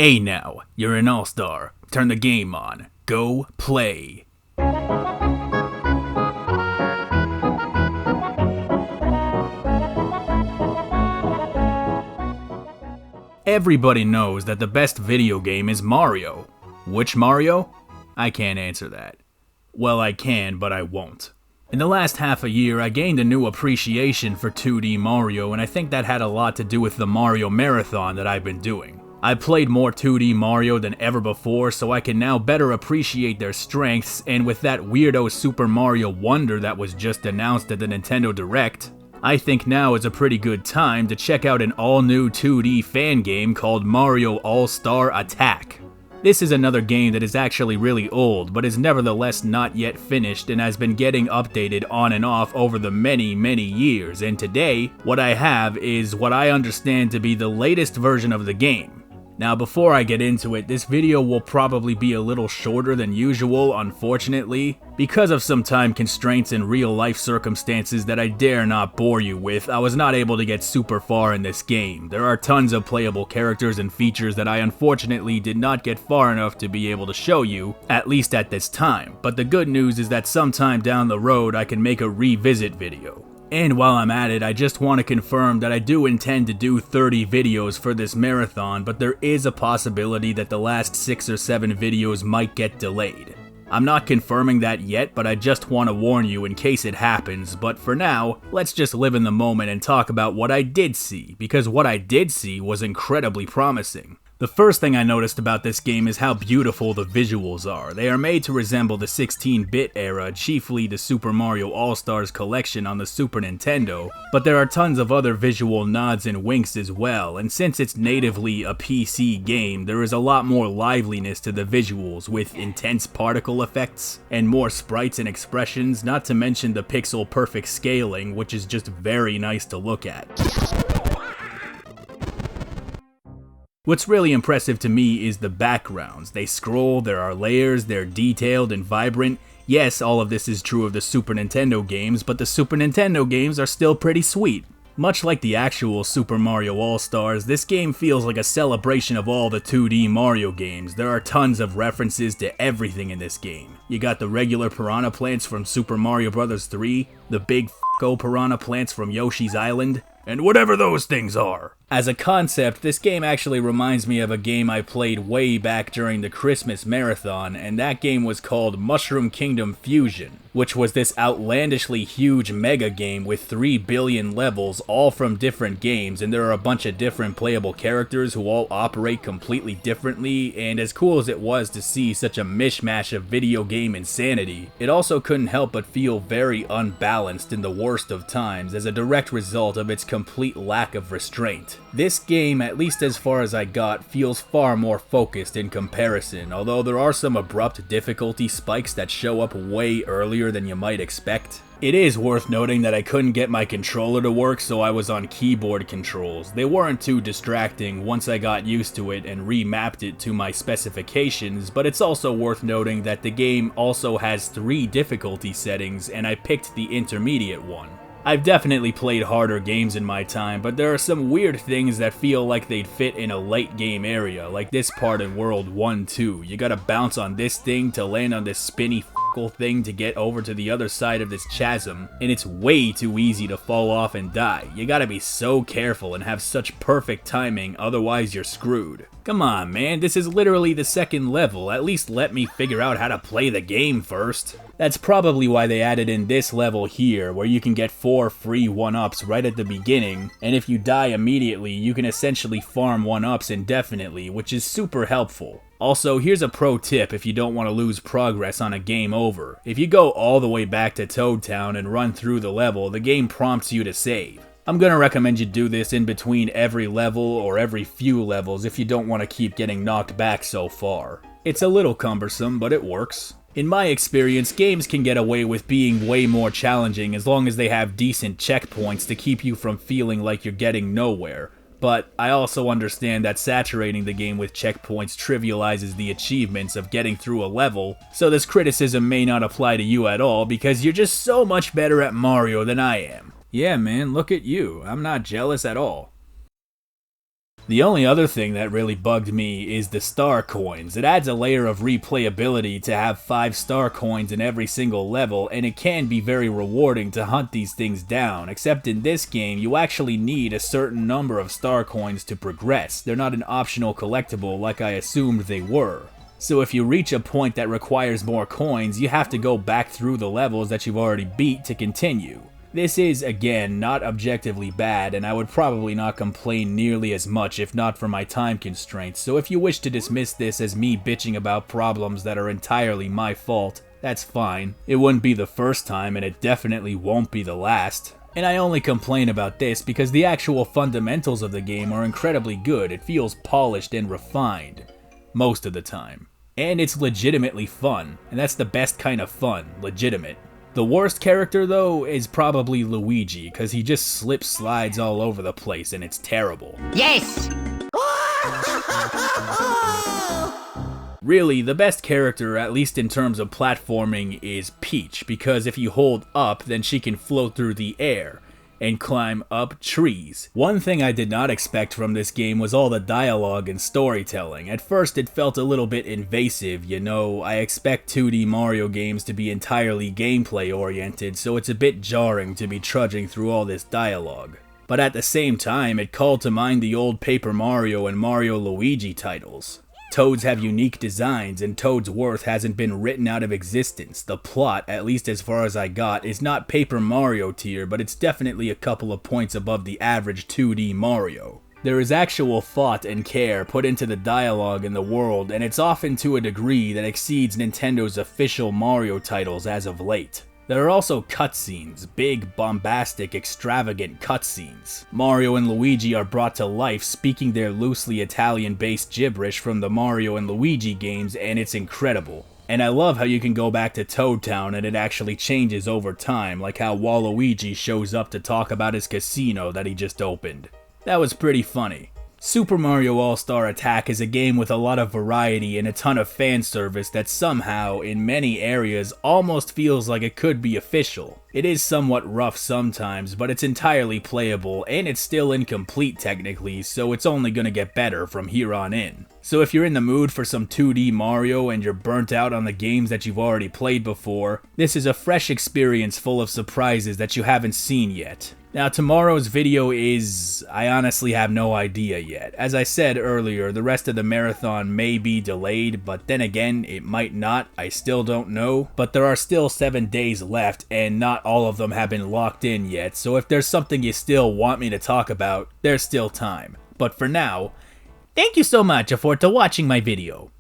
Hey now, you're an all-star. Turn the game on. Go play. Everybody knows that the best video game is Mario. Which Mario? I can't answer that. Well, I can, but I won't. In the last half a year, I gained a new appreciation for 2D Mario, and I think that had a lot to do with the Mario Marathon that I've been doing. I played more 2D Mario than ever before, so I can now better appreciate their strengths, and with that weirdo Super Mario Wonder that was just announced at the Nintendo Direct, I think now is a pretty good time to check out an all-new 2D fan game called Mario All-Star Attack. This is another game that is actually really old, but is nevertheless not yet finished and has been getting updated on and off over the many years, and today, what I have is what I understand to be the latest version of the game. Now before I get into it, this video will probably be a little shorter than usual, unfortunately. Because of some time constraints and real life circumstances that I dare not bore you with, I was not able to get super far in this game. There are tons of playable characters and features that I unfortunately did not get far enough to be able to show you, at least at this time. But the good news is that sometime down the road I can make a revisit video. And while I'm at it, I just want to confirm that I do intend to do 30 videos for this marathon, but there is a possibility that the last 6 or 7 videos might get delayed. I'm not confirming that yet, but I just want to warn you in case it happens, but for now, let's just live in the moment and talk about what I did see, because what I did see was incredibly promising. The first thing I noticed about this game is how beautiful the visuals are. They are made to resemble the 16-bit era, chiefly the Super Mario All-Stars collection on the Super Nintendo, but there are tons of other visual nods and winks as well, and since it's natively a PC game, there is a lot more liveliness to the visuals, with intense particle effects, and more sprites and expressions, not to mention the pixel-perfect scaling, which is just very nice to look at. What's really impressive to me is the backgrounds. They scroll, there are layers, they're detailed and vibrant. Yes, all of this is true of the Super Nintendo games, but the Super Nintendo games are still pretty sweet. Much like the actual Super Mario All-Stars, this game feels like a celebration of all the 2D Mario games. There are tons of references to everything in this game. You got the regular piranha plants from Super Mario Bros. 3, the big f***o piranha plants from Yoshi's Island, and whatever those things are. As a concept, this game actually reminds me of a game I played way back during the Christmas marathon, and that game was called Mushroom Kingdom Fusion, which was this outlandishly huge mega game with 3 billion levels, all from different games, and there are a bunch of different playable characters who all operate completely differently, and as cool as it was to see such a mishmash of video game insanity, it also couldn't help but feel very unbalanced in the worst of times as a direct result of its complete lack of restraint. This game, at least as far as I got, feels far more focused in comparison, although there are some abrupt difficulty spikes that show up way earlier than you might expect. It is worth noting that I couldn't get my controller to work, so I was on keyboard controls. They weren't too distracting once I got used to it and remapped it to my specifications, but it's also worth noting that the game also has 3 difficulty settings, and I picked the intermediate one. I've definitely played harder games in my time, but there are some weird things that feel like they'd fit in a late game area, like this part in World 1-2. You gotta bounce on this thing to land on this spinny thing to get over to the other side of this chasm, and it's way too easy to fall off and die. You gotta be so careful and have such perfect timing, otherwise you're screwed. Come on, man, this is literally the second level. At least let me figure out how to play the game first. That's probably why they added in this level here, where you can get 4 free 1-ups right at the beginning, and if you die immediately, you can essentially farm 1-ups indefinitely, which is super helpful. Also, here's a pro tip if you don't want to lose progress on a game over. If you go all the way back to Toad Town and run through the level, the game prompts you to save. I'm gonna recommend you do this in between every level or every few levels if you don't want to keep getting knocked back so far. It's a little cumbersome, but it works. In my experience, games can get away with being way more challenging as long as they have decent checkpoints to keep you from feeling like you're getting nowhere. But I also understand that saturating the game with checkpoints trivializes the achievements of getting through a level, so this criticism may not apply to you at all because you're just so much better at Mario than I am. Yeah man, look at you, I'm not jealous at all. The only other thing that really bugged me is the star coins. It adds a layer of replayability to have 5 star coins in every single level, and it can be very rewarding to hunt these things down, except in this game you actually need a certain number of star coins to progress. They're not an optional collectible like I assumed they were. So if you reach a point that requires more coins, you have to go back through the levels that you've already beat to continue. This is, again, not objectively bad, and I would probably not complain nearly as much if not for my time constraints, so if you wish to dismiss this as me bitching about problems that are entirely my fault, that's fine. It wouldn't be the first time, and it definitely won't be the last. And I only complain about this because the actual fundamentals of the game are incredibly good. It feels polished and refined. Most of the time. And it's legitimately fun, and that's the best kind of fun, legitimate. The worst character, though, is probably Luigi, because he just slides all over the place and it's terrible. Yes! Really, the best character, at least in terms of platforming, is Peach, because if you hold up, then she can float through the air and climb up trees. One thing I did not expect from this game was all the dialogue and storytelling. At first it felt a little bit invasive, you know, I expect 2D Mario games to be entirely gameplay oriented, so it's a bit jarring to be trudging through all this dialogue. But at the same time, it called to mind the old Paper Mario and Mario Luigi titles. Toads have unique designs, and Toad's worth hasn't been written out of existence. The plot, at least as far as I got, is not Paper Mario tier, but it's definitely a couple of points above the average 2D Mario. There is actual thought and care put into the dialogue in the world, and it's often to a degree that exceeds Nintendo's official Mario titles as of late. There are also cutscenes, big, bombastic, extravagant cutscenes. Mario and Luigi are brought to life speaking their loosely Italian-based gibberish from the Mario and Luigi games, and it's incredible. And I love how you can go back to Toad Town and it actually changes over time, like how Waluigi shows up to talk about his casino that he just opened. That was pretty funny. Super Mario All-Star Attack is a game with a lot of variety and a ton of fan service that somehow, in many areas, almost feels like it could be official. It is somewhat rough sometimes, but it's entirely playable, and it's still incomplete technically, so it's only gonna get better from here on in. So if you're in the mood for some 2D Mario and you're burnt out on the games that you've already played before, this is a fresh experience full of surprises that you haven't seen yet. Now tomorrow's video is... I honestly have no idea yet. As I said earlier, the rest of the marathon may be delayed, but then again, it might not. I still don't know. But there are still 7 days left, and not all of them have been locked in yet, so if there's something you still want me to talk about, there's still time. But for now, thank you so much for watching my video.